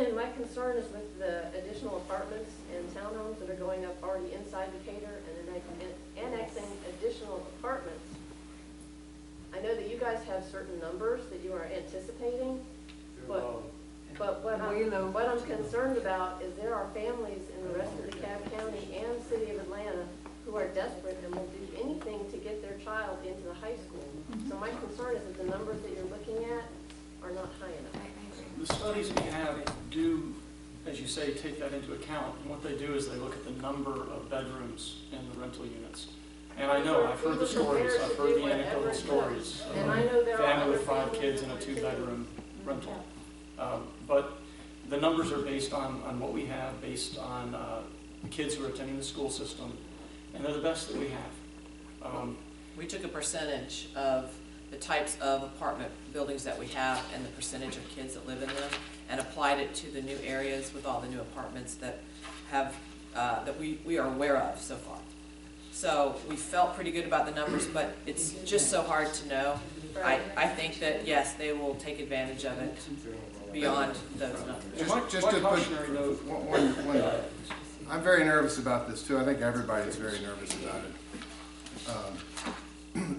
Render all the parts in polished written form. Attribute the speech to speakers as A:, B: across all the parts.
A: My concern is with the additional apartments and townhomes that are going up already inside Decatur and then annexing additional apartments. I know that you guys have certain numbers that you are anticipating, but what I'm concerned about is there are families in the rest of DeKalb County and City of Atlanta who are desperate and will do anything to get their child into the high school. So my concern is that the numbers that you're looking at are not high enough.
B: The studies we have do, as you say, take that into account. And what they do is they look at the number of bedrooms in the rental units. And I know, I've heard the stories, I've heard the anecdotal stories of a family with 5 kids in a 2-bedroom rental. But the numbers are based on what we have, based on the kids who are attending the school system, and they're the best that we have.
C: We took a percentage of the types of apartment buildings that we have and the percentage of kids that live in them, and applied it to the new areas with all the new apartments that have that we are aware of so far. So we felt pretty good about the numbers, but it's just so hard to know. I think that yes, they will take advantage of it beyond those numbers.
D: Just to put one, I'm very nervous about this too. I think everybody's very nervous about it.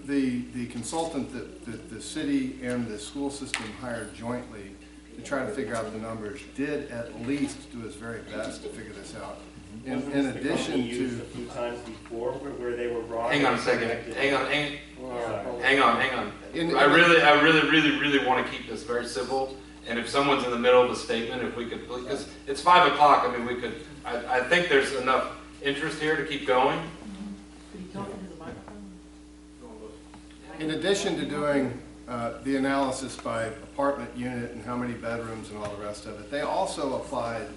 D: The consultant that the city and the school system hired jointly to try to figure out the numbers did at least do his very best to figure this out. In addition to
E: a few times before where they were wrong.
F: Hang on a second. Hang on. I really want to keep this very civil. And if someone's in the middle of a statement, if we could, because it's 5 o'clock. I mean, we could. I think there's enough interest here to keep going.
D: In addition to doing the analysis by apartment unit and how many bedrooms and all the rest of it, they also applied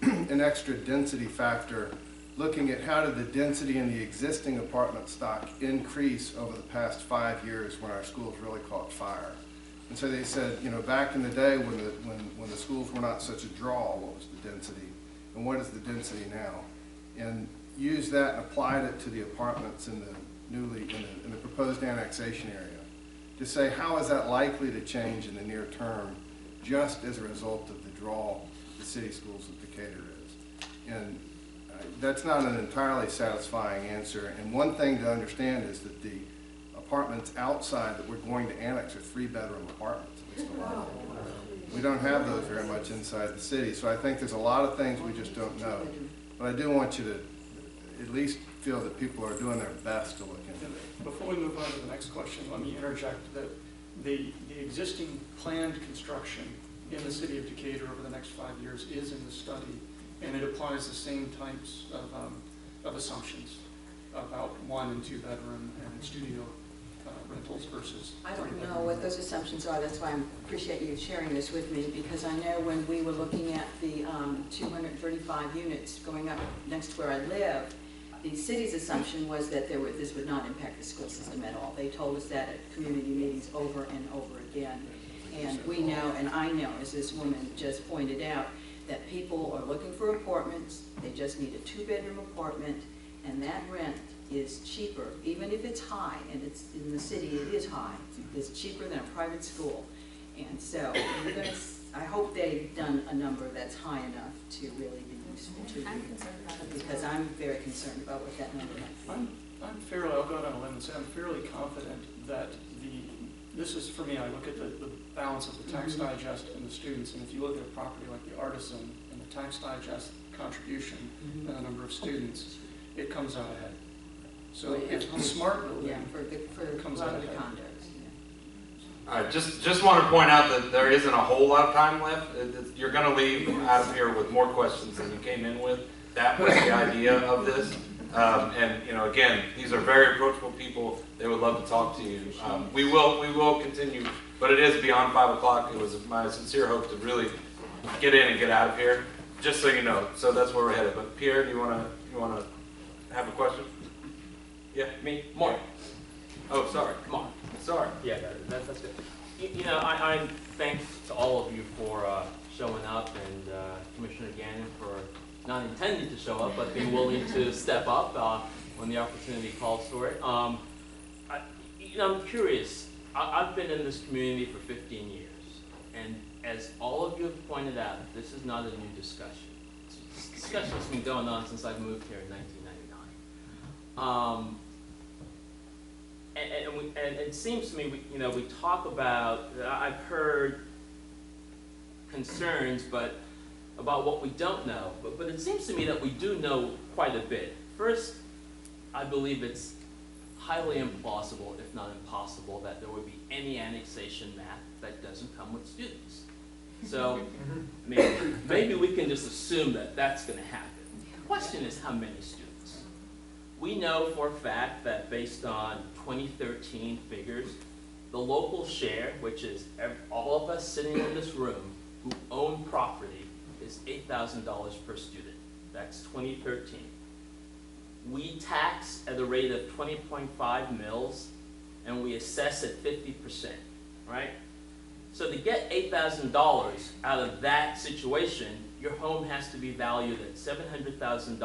D: an extra density factor, looking at how did the density in the existing apartment stock increase over the past 5 years when our schools really caught fire. And so they said, you know, back in the day when the schools were not such a draw, what was the density, and what is the density now? And used that and applied it to the apartments in the proposed annexation area to say how is that likely to change in the near term, just as a result of the draw the city schools of Decatur is. And that's not an entirely satisfying answer. And one thing to understand is that the apartments outside that we're going to annex are 3-bedroom apartments, at least a lot of them. We don't have those very much inside the city. So I think there's a lot of things we just don't know. But I do want you to at least feel that people are doing their best to look into it.
B: Before we move on to the next question, let me interject that the existing planned construction in the city of Decatur over the next 5 years is in the study, and it applies the same types of assumptions about 1- and 2-bedroom and studio rentals versus.
G: I don't know what those assumptions are. That's why I appreciate you sharing this with me, because I know when we were looking at the 235 units going up next to where I live, the city's assumption was that this would not impact the school system at all. They told us that at community meetings over and over again. And we know, and I know, as this woman just pointed out, that people are looking for apartments. They just need a 2-bedroom apartment, and that rent is cheaper, even if it's high, and it's in the city, it is high. It's cheaper than a private school. And so I hope they've done a number that's high enough to really be useful to you.
H: I'm concerned about it
G: because I'm very concerned about what that number might be.
B: I'll go out on a limb and say I'm fairly confident that this is, for me, I look at the balance of the tax digest and the students, and if you look at a property like the Artisan and the tax digest contribution and the number of students, it comes out ahead. So it's a smart building.
G: For
B: comes
G: a lot
B: out
G: of the
B: ahead.
G: condos.
F: All right, just want to point out that there isn't a whole lot of time left. You're going to leave out of here with more questions than you came in with. That was the idea of this. And you know, again, these are very approachable people. They would love to talk to you. We will continue, but it is beyond 5 o'clock. It was my sincere hope to really get in and get out of here. Just so you know. So that's where we're headed. But Pierre, do you want to have a question? Yeah,
E: Me? Mark.
F: Oh, sorry.
E: Mark.
F: Sorry.
E: Yeah, that's good. You know, I'm thanks to all of you for showing up, and Commissioner Gannon for not intending to show up, but being willing to step up when the opportunity calls for it. You know, I'm curious. I've been in this community for 15 years, and as all of you have pointed out, this is not a new discussion. This discussion has been going on since I moved here in 1999. And it seems to me, we talk about, I've heard concerns, but about what we don't know. But it seems to me that we do know quite a bit. First, I believe it's highly implausible, if not impossible, that there would be any annexation map that doesn't come with students. So, maybe we can just assume that that's going to happen. The question is how many students? We know for a fact that based on 2013 figures, the local share, which is all of us sitting in this room who own property, is $8,000 per student. That's 2013. We tax at a rate of 20.5 mils, and we assess at 50%, right? So to get $8,000 out of that situation, your home has to be valued at $700,000,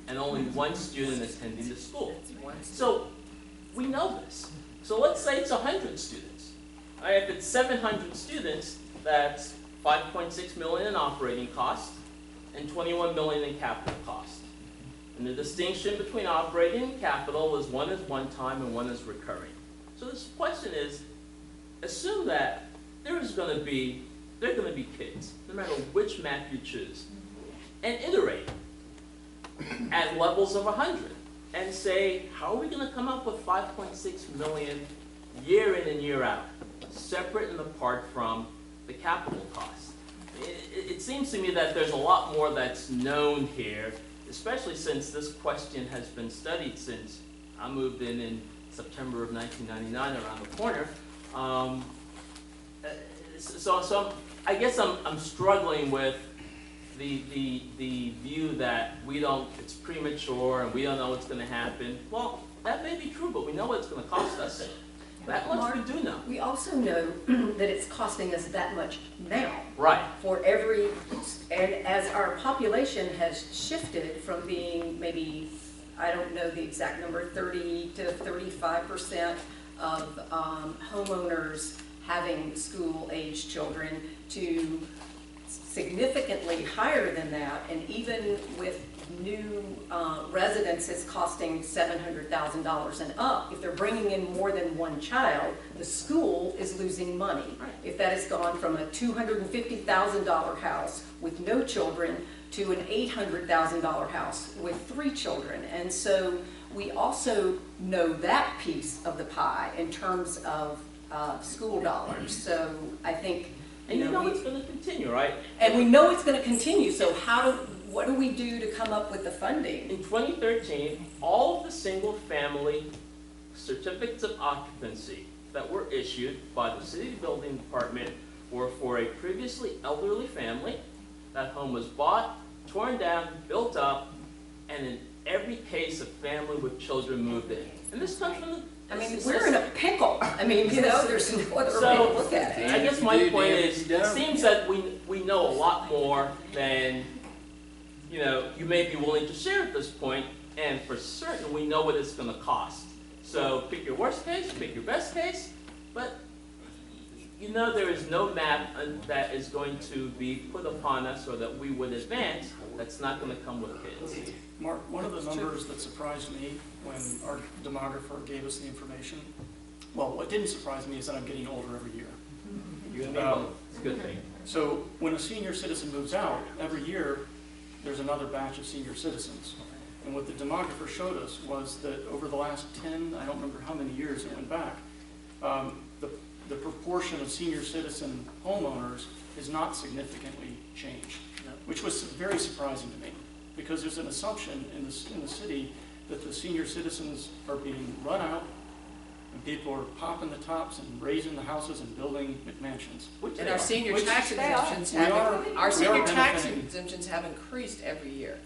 E: and only one student attending the school. So we know this. So let's say it's 100 students. All right, if it's 700 students, that's 5.6 million in operating costs and 21 million in capital costs. And the distinction between operating and capital is one is one-time and one is recurring. So this question is, assume that there are going to be kids, no matter which map you choose, and iterate at levels of 100 and say, how are we going to come up with 5.6 million year in and year out, separate and apart from the capital cost? It seems to me that there's a lot more that's known here, especially since this question has been studied since I moved in September of 1999, around the corner. So I guess I'm struggling with the view that it's premature and we don't know what's going to happen. Well, that may be true, but we know what it's going to cost us. That much we do know.
H: We also know that it's costing us that much now.
E: Right.
H: And as our population has shifted from being maybe, I don't know the exact number, 30 to 35% of homeowners having school-age children to significantly higher than that, and even with new residents, it's costing $700,000 and up. If they're bringing in more than one child, the school is losing money.
E: Right.
H: If that has gone from a $250,000 house with no children to an $800,000 house with 3 children. And so we also know that piece of the pie in terms of school dollars. So I think,
E: And you know it's going to continue, right?
H: and we know it's going to continue, so what do we do to come up with the funding?
E: In 2013, all of the single-family certificates of occupancy that were issued by the city building department were for a previously elderly family. That home was bought, torn down, built up, and in every case, a family with children moved in. And this comes from the...
H: We're in a pickle. There's no other way to look at it.
E: I guess my point is, it seems that we know a lot more than you may be willing to share at this point, and for certain we know what it's going to cost. So pick your worst case, pick your best case, but there is no map that is going to be put upon us or that we would advance that's not going to come with kids.
B: Mark, one of the numbers that surprised me when our demographer gave us the information, well, what didn't surprise me is that I'm getting older every year.
E: You and me both. It's a good thing.
B: So when a senior citizen moves out, every year there's another batch of senior citizens. And what the demographer showed us was that over the last 10, I don't remember how many years it went back, the proportion of senior citizen homeowners has not significantly changed, which was very surprising to me, because there's an assumption in the city that the senior citizens are being run out and people are popping the tops and raising the houses and building McMansions.
C: And our senior tax exemptions have increased every year.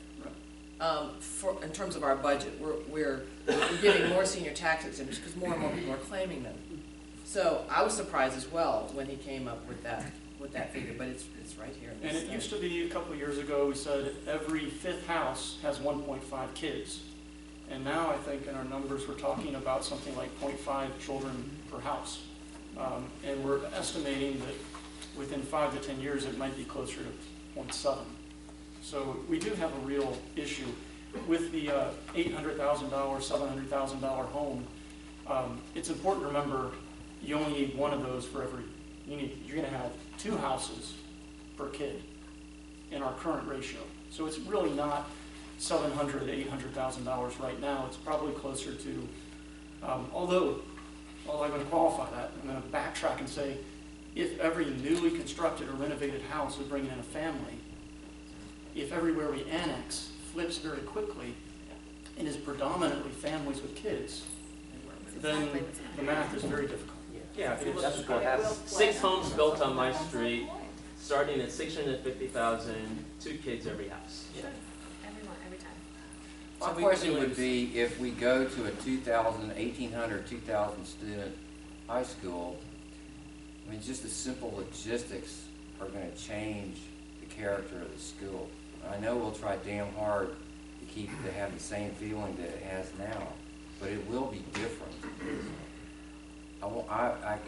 C: In terms of our budget, we're giving more senior tax exemptions because more and more people are claiming them. So I was surprised as well when he came up with that figure, but it's right here.
B: And it used to be a couple of years ago, we said every 5th house has 1.5 kids. And now I think in our numbers we're talking about something like 0.5 children per house. And we're estimating that within 5 to 10 years, it might be closer to 0.7. So we do have a real issue. With the $800,000, $700,000 home, it's important to remember you only need one of those for every, you're going to have 2 houses per kid in our current ratio. So it's really not $700,000 to $800,000 right now. It's probably closer to, although I'm going to qualify that, I'm going to backtrack and say, if every newly constructed or renovated house would bring in a family, if everywhere we annex flips very quickly and is predominantly families with kids, then the math is very difficult.
E: Yeah, that's what happens. 6 homes built on my street, starting at 650,000, 2 kids every house.
I: Every time.
J: My question would be, if we go to a 1,800, 2,000 student high school, I mean, just the simple logistics are going to change the character of the school. I know we'll try damn hard to have the same feeling that it has now, but it will be different.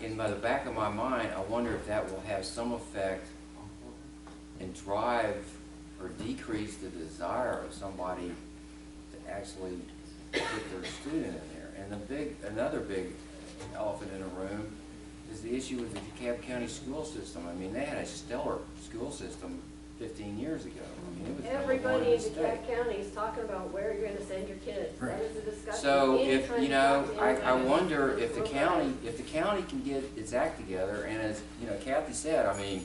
J: In the back of my mind, I wonder if that will have some effect and drive or decrease the desire of somebody to actually put their student in there. And another big elephant in the room is the issue with the DeKalb County school system. I mean, they had a stellar school system 15 years ago. I mean, it was
A: Everybody in DeKalb County is talking about where you're going to send your kids.
D: Right.
A: That is a discussion.
J: So if,
A: Anytime
J: you know,
A: talk to
J: I
A: anybody,
J: wonder if the
A: we're
J: county can get its act together, and as, you know, Kathy said, I mean,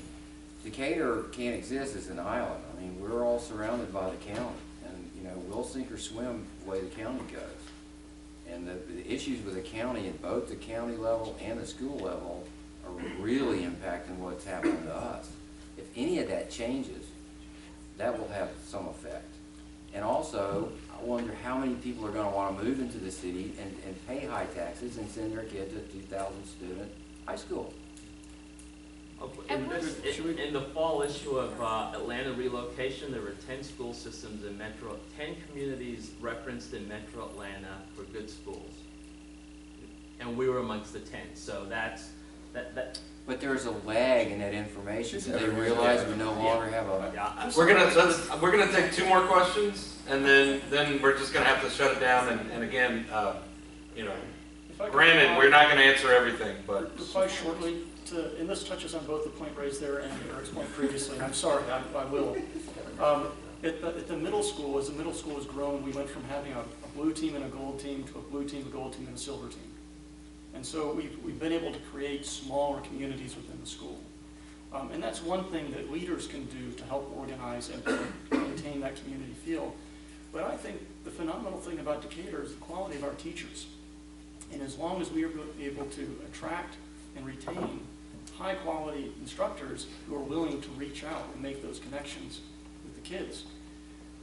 J: Decatur can't exist as an island. I mean, we're all surrounded by the county, and, you know, we'll sink or swim the way the county goes. And the issues with the county at both the county level and the school level are really impacting what's happening to us. If any of that changes, that will have some effect. And also, I wonder how many people are going to want to move into the city and pay high taxes and send their kids to 2,000 student high school.
E: In the fall issue of Atlanta relocation, there were 10 school systems in 10 communities referenced in Metro Atlanta for good schools. And we were amongst the 10, so that.
J: But there's a lag in that information, so they realize we no longer have a...
E: Yeah,
F: We're gonna take 2 more questions, and then we're just gonna have to shut it down. And again, you know, granted, we're not gonna answer everything, but
B: reply shortly to, and this touches on both the point raised there and Eric's point previously, and I'm sorry, I will. At the middle school, as the middle school has grown, we went from having a blue team and a gold team to a blue team, a gold team, and a silver team. And so we've been able to create smaller communities within the school. And that's one thing that leaders can do to help organize and maintain that community feel. But I think the phenomenal thing about Decatur is the quality of our teachers. And as long as we are able to attract and retain high-quality instructors who are willing to reach out and make those connections with the kids,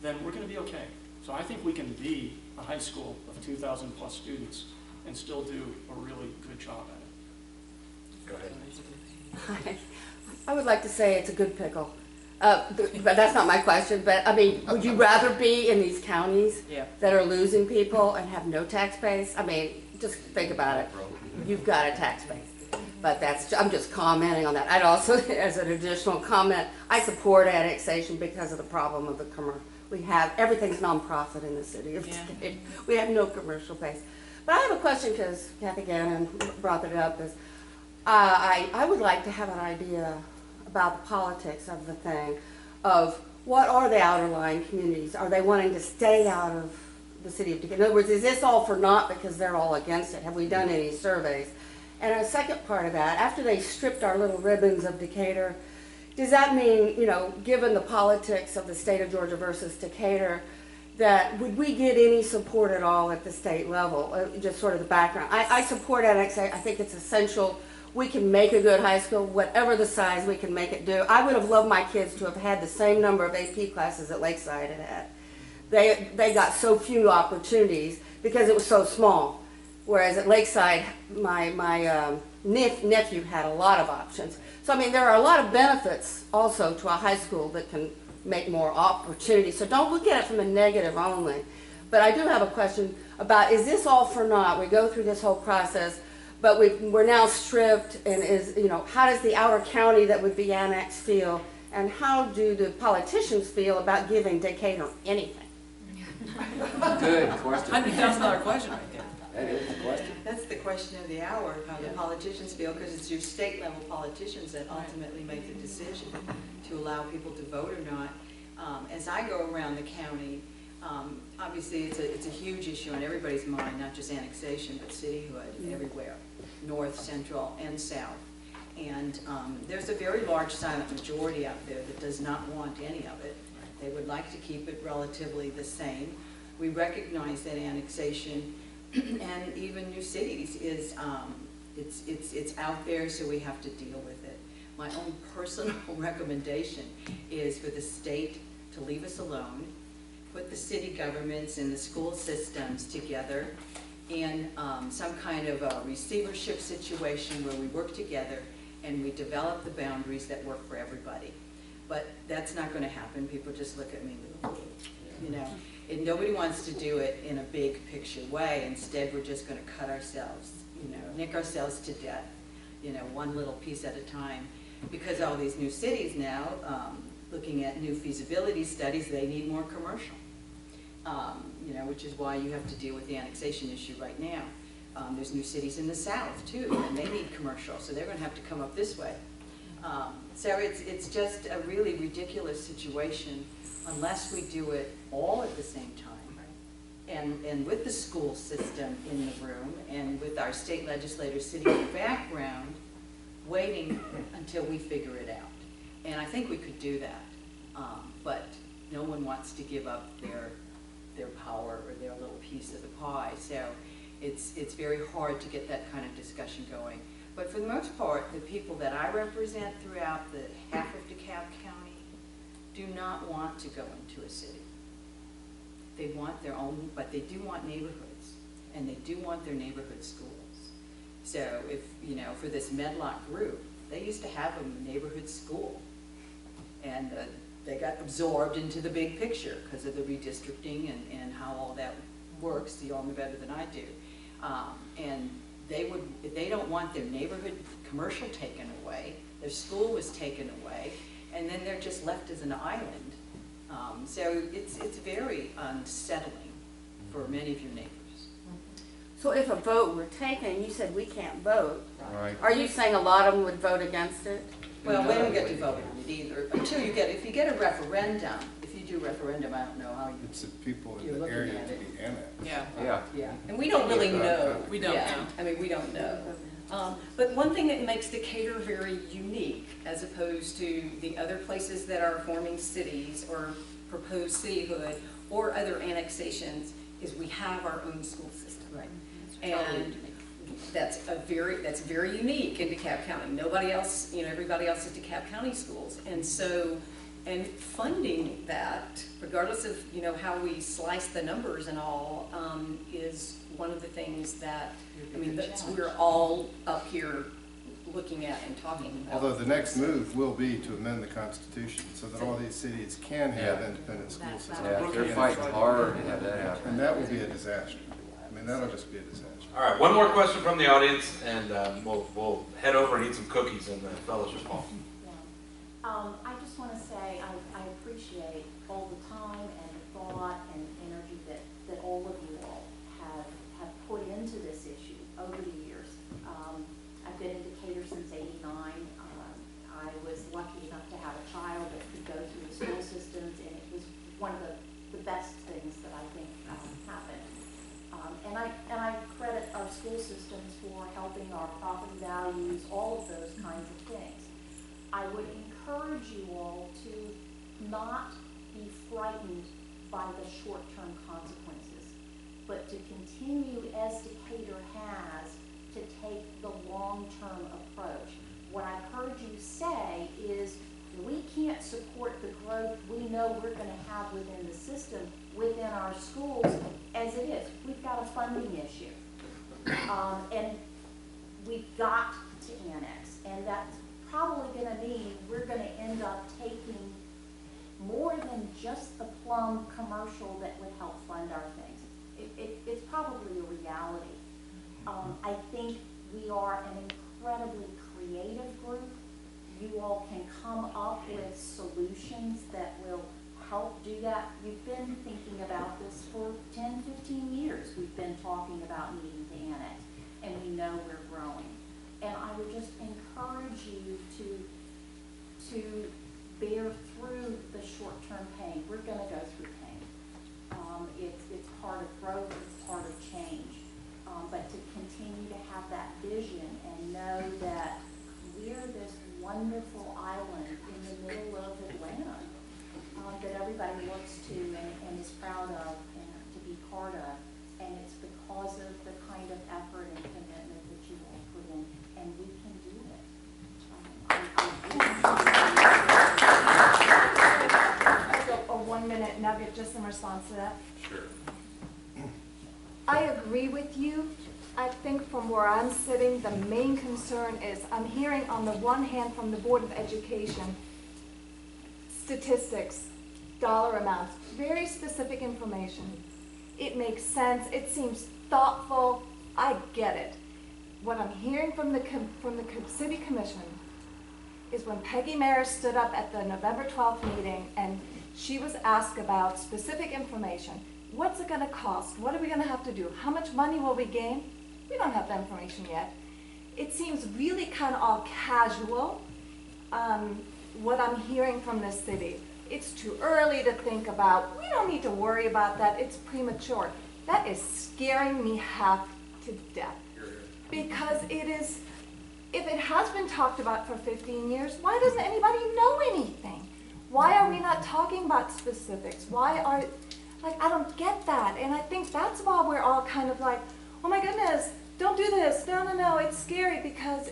B: then we're going to be okay. So I think we can be a high school of 2,000 plus students and still do a really good job at it.
F: go ahead.
K: I would like to say it's a good pickle. But that's not my question. But I mean, would you rather be in these counties that are losing people and have no tax base? I mean, just think about it. You've got a tax base. But I'm just commenting on that. I'd also, as an additional comment, I support annexation because of the problem of the commercial. We have, everything's nonprofit in the city of Decatur. We have no commercial base. But I have a question because Kathy Gannon brought it up. Is I would like to have an idea about the politics of the thing, of what are the outerlying communities? Are they wanting to stay out of the city of Decatur? In other words, is this all for naught because they're all against it? Have we done any surveys? And a second part of that, after they stripped our little ribbons of Decatur, does that mean, you know, given the politics of the state of Georgia versus Decatur, that would we get any support at all at the state level? Just sort of the background. I support annexation. I think it's essential. We can make a good high school, whatever the size, we can make it do. I would have loved my kids to have had the same number of AP classes that Lakeside had. They got so few opportunities because it was so small. Whereas at Lakeside, my nephew had a lot of options. So I mean, there are a lot of benefits also to a high school that can make more opportunities. So don't look at it from a negative only. But I do have a question about, is this all for naught? We go through this whole process, but we're now stripped, and how does the outer county that would be annexed feel? And how do the politicians feel about giving Decatur anything?
J: Good question.
C: $100,000 question right there.
J: That is the question.
G: That's the question of the hour, how the politicians feel, because it's your state level politicians that ultimately make the decision to allow people to vote or not. As I go around the county, obviously it's a huge issue on everybody's mind, not just annexation, but cityhood everywhere, north, central, and south. And there's a very large silent majority out there that does not want any of it. They would like to keep it relatively the same. We recognize that annexation and even new cities is, it's out there, so we have to deal with it. My own personal recommendation is for the state to leave us alone, put the city governments and the school systems together in some kind of a receivership situation where we work together and we develop the boundaries that work for everybody. But that's not going to happen. People just look at me, you know. And nobody wants to do it in a big picture way. Instead, we're just going to cut ourselves, nick ourselves to death, one little piece at a time. Because all these new cities now, looking at new feasibility studies, they need more commercial, which is why you have to deal with the annexation issue right now. There's new cities in the south, too, and they need commercial, so they're going to have to come up this way. So it's just a really ridiculous situation unless we do it all at the same time. And with the school system in the room and with our state legislators sitting in the background, waiting until we figure it out. And I think we could do that, but no one wants to give up their power or their little piece of the pie. So it's very hard to get that kind of discussion going. But for the most part, the people that I represent throughout the half of DeKalb County do not want to go into a city. They want their own, but they do want neighborhoods, and they do want their neighborhood schools. So if, for this Medlock group, they used to have a neighborhood school, and they got absorbed into the big picture because of the redistricting and how all that works. You all know better than I do. And if they don't want their neighborhood commercial taken away, their school was taken away, and then they're just left as an island. So it's very unsettling for many of your neighbors.
K: So if a vote were taken, you said we can't vote.
D: Right.
K: Are you saying a lot of them would vote against it?
G: Well, we don't get to vote on it either, until if you get a referendum, if you do referendum, I don't know how you.
D: It's the people in
G: You're
D: the
G: looking
D: area
G: at
D: to
G: it.
D: be annexed.
C: Yeah.
G: Yeah.
H: And we don't really know.
C: We don't
H: Yeah.
C: know.
H: I mean, we don't know. But one thing that makes Decatur very unique, as opposed to the other places that are forming cities or proposed cityhood or other annexations, is we have our own school system.
G: Right.
H: And that's very unique in DeKalb County. Nobody else, everybody else is DeKalb County schools. And so, and funding that, regardless of, how we slice the numbers and all, is one of the things that, we're all up here looking at and talking about.
D: Although the next move will be to amend the Constitution so that all these cities can have independent school systems.
J: Yeah, they're fighting hard to have that happen.
D: And that will be a disaster. I mean, that'll just be a disaster.
F: All right, one more question from the audience, and we'll head over and eat some cookies in the fellowship hall.
L: I just want to say I appreciate all the time and the thought and energy that all of you all have put into this issue over the years. I've been in Decatur since '89. I was lucky enough to have a child that could go through the school systems, and it was one of the best things that I think happened. And I credit our school systems for helping our property values, all of those kinds of things. I would encourage you all to not be frightened by the short-term consequences, but to continue, as Decatur has, to take the long-term approach. What I've heard you say is we can't support the growth we know we're going to have within the system, within our schools, as it is. We've got a funding issue. And we've got to annex. And that's probably going to mean we're going to end up taking more than just the plum commercial that would help fund our things. It's probably a reality. I think We are an incredibly creative group. You all can come up with solutions that will help do that. We've been thinking about this for 10, 15 years. We've been talking about needing to annex, and we know we're growing. And I would just encourage you to bear through the short-term pain. We're going to go through pain. It's part of growth, it's part of change. But to continue to have that vision and know that we're this wonderful island in the middle of Atlanta that everybody looks to and is proud of and to be part of. And it's because of the kind of effort and commitment that you all put in, and we can do it.
M: A 1-minute nugget just in response to that.
F: Sure.
M: I agree with you. I think from where I'm sitting, the main concern is I'm hearing on the one hand from the Board of Education statistics, dollar amounts, very specific information. It makes sense. It seems thoughtful. I get it. What I'm hearing from the City Commission is when Peggy Mayer stood up at the November 12th meeting and she was asked about specific information. What's it going to cost? What are we going to have to do? How much money will we gain? We don't have that information yet. It seems really kind of all casual, what I'm hearing from this city. It's too early to think about. We don't need to worry about that. It's premature. That is scaring me half to death. Because it is, if it has been talked about for 15 years, why doesn't anybody know anything? Why are we not talking about specifics? Why are, like, I don't get that. And I think that's why we're all kind of like, oh my goodness, don't do this. No, no, no, it's scary because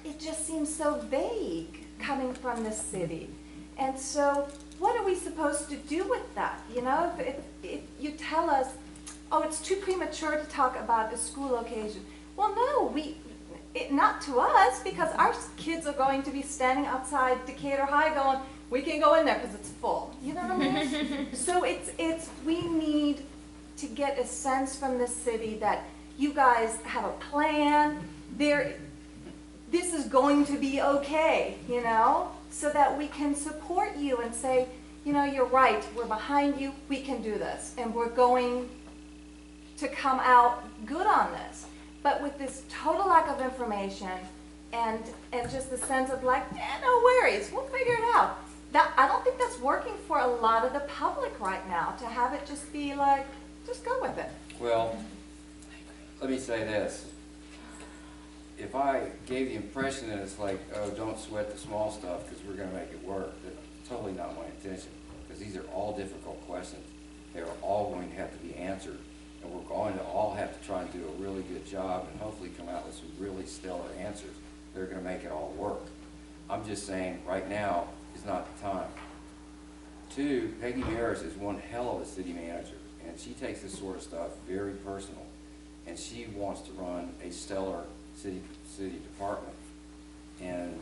M: it just seems so vague coming from the city. And so what are we supposed to do with that? You know, if you tell us, oh, it's too premature to talk about a school location. Well, no, not to us, because our kids are going to be standing outside Decatur High going, we can't go in there because it's full. You know what I mean? So we need to get a sense from the city that you guys have a plan. This is going to be okay, you know, so that we can support you and say, you know, you're right, we're behind you, we can do this, and we're going to come out good on this. But with this total lack of information and just the sense of like, no worries, we'll figure it out. I don't think that's working for a lot of the public right now, to have it just be like, just go with it.
J: Well, let me say this. If I gave the impression that it's like, oh, don't sweat the small stuff because we're going to make it work, that's totally not my intention, because these are all difficult questions. They're all going to have to be answered, and we're going to all have to try and do a really good job and hopefully come out with some really stellar answers that are going to make it all work. I'm just saying right now is not the time. 2, Peggy Maris is one hell of a city manager, and she takes this sort of stuff very personal, and she wants to run a stellar city department. And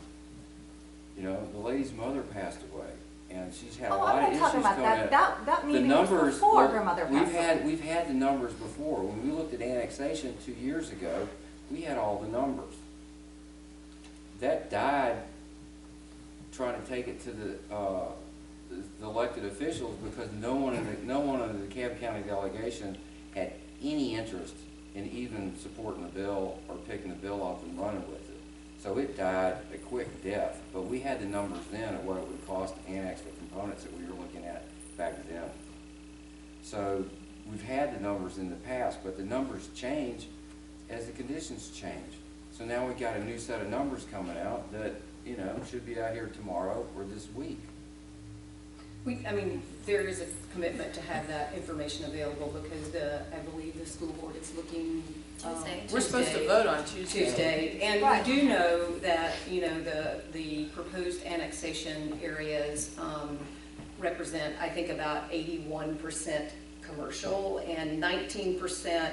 J: you know, the lady's mother passed away, and she's had a lot of issues
M: talking about
J: coming
M: that. That meeting was before her mother passed away.
J: We've had the numbers before. When we looked at annexation 2 years ago, we had all the numbers. That died trying to take it to the elected officials because no one in the DeKalb County delegation had any interest in even supporting the bill or picking the bill up and running with it. So it died a quick death. But we had the numbers then of what it would cost to annex the components that we were looking at back then. So we've had the numbers in the past, but the numbers change as the conditions change. So now we've got a new set of numbers coming out that, you know, should be out here tomorrow or this week.
H: I mean, there is a commitment to have that information available because I believe the school board is looking.
C: We're supposed to vote on Tuesday. And
M: Right.
H: we do know that, you know, the proposed annexation areas represent, I think, about 81% commercial and 19%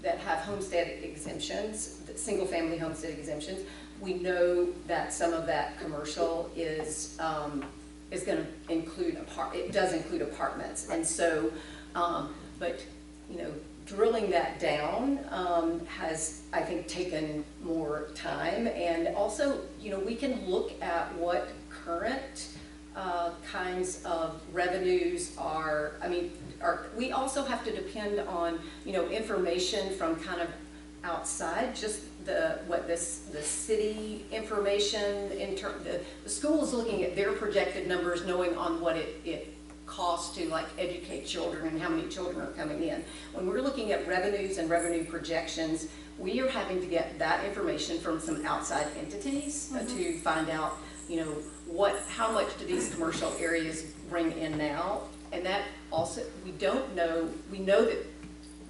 H: that have homestead exemptions, single-family homestead exemptions. We know that some of that commercial is going to include it does include apartments, and so, but you know, drilling that down has, I think, taken more time. And also, you know, we can look at what current kinds of revenues are, we also have to depend on, you know, information from kind of outside, just the city information the school is looking at their projected numbers, knowing on what it costs to like educate children and how many children are coming in. When we're looking at revenues and revenue projections, we are having to get that information from some outside entities to find out, you know, how much do these commercial areas bring in now, and that also, we don't know, we know that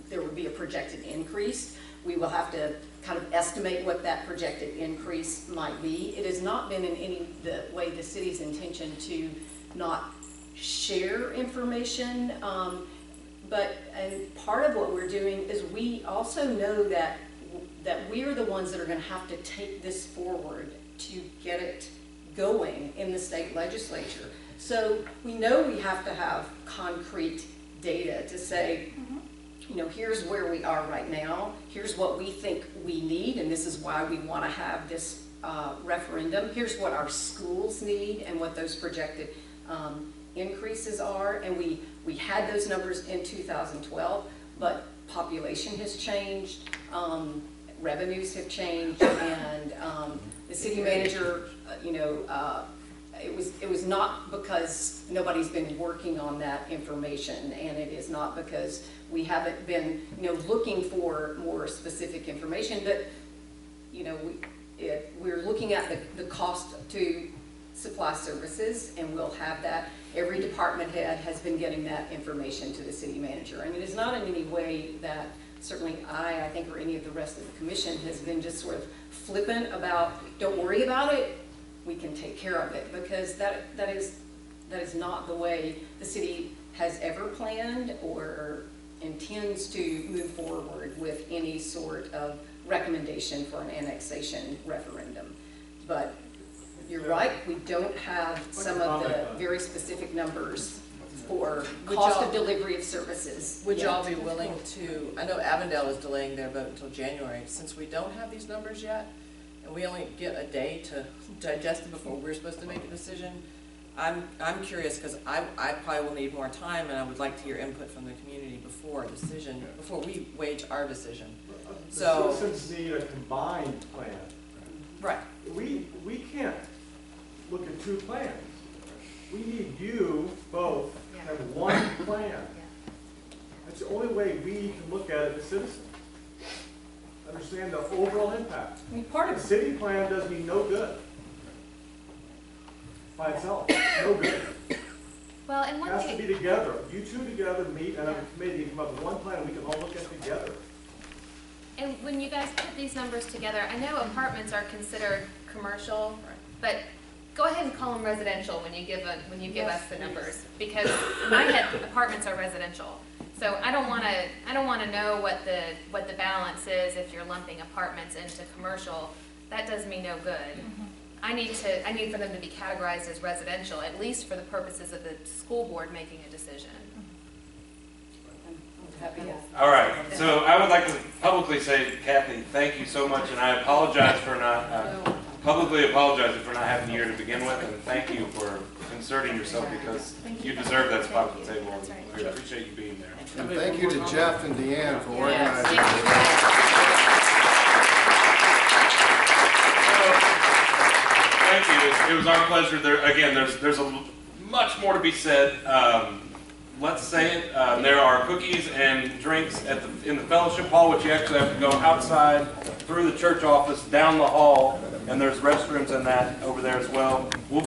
H: there will be a projected increase. We will have to kind of estimate what that projected increase might be. It has not been in any way the city's intention to not share information, and part of what we're doing is we also know that we're the ones that are going to have to take this forward to get it going in the state legislature. So we know we have to have concrete data to say, you know, here's where we are right now, here's what we think we need, and this is why we want to have this referendum. Here's what our schools need and what those projected increases are. And we had those numbers in 2012, but population has changed, revenues have changed, and the city manager, you know, it was not because nobody's been working on that information, and it is not because we haven't been, you know, looking for more specific information, but, you know, we're looking at the cost to supply services, and we'll have that. Every department head has been getting that information to the city manager, and it is not in any way that certainly I think, or any of the rest of the commission has been just sort of flippant about, don't worry about it, we can take care of it, because that is not the way the city has ever planned or intends to move forward with any sort of recommendation for an annexation referendum. But you're right, we don't have some of the very specific numbers for cost of delivery of services.
C: Would y'all be willing to, I know Avondale is delaying their vote until January, since we don't have these numbers yet, and we only get a day to digest them before we're supposed to make a decision. I'm curious, because I probably will need more time, and I would like to hear input from the community before a decision, before we wage our decision.
N: The citizens need a combined plan.
C: Right.
N: We can't look at two plans. We need you both to have one plan. That's the only way we can look at it as citizens. Understand the overall impact.
H: I mean, part of
N: the city plan does me no good by itself. No good.
I: Well, and one
N: It has
I: thing,
N: to be together. You two together meet and have a committee and come up with one plan we can all look at together.
I: and when you guys put these numbers together, I know apartments are considered commercial, but go ahead and call them residential when you give us the numbers, because in my head, apartments are residential. So I don't want to know what the balance is if you're lumping apartments into commercial. That does me no good. I need for them to be categorized as residential, at least for the purposes of the school board making a decision.
F: All right, so I would like to publicly say, Kathy, thank you so much, and I apologize for not, publicly apologizing for not having you here to begin with, and thank you for inserting yourself, because you deserve that spot at the table, and we appreciate you being there.
D: And thank you to Jeff and Deanne for organizing.
F: Thank you. It was our pleasure. There's much more to be said. Let's say it. There are cookies and drinks in the fellowship hall, which you actually have to go outside through the church office, down the hall, and there's restrooms in that over there as well.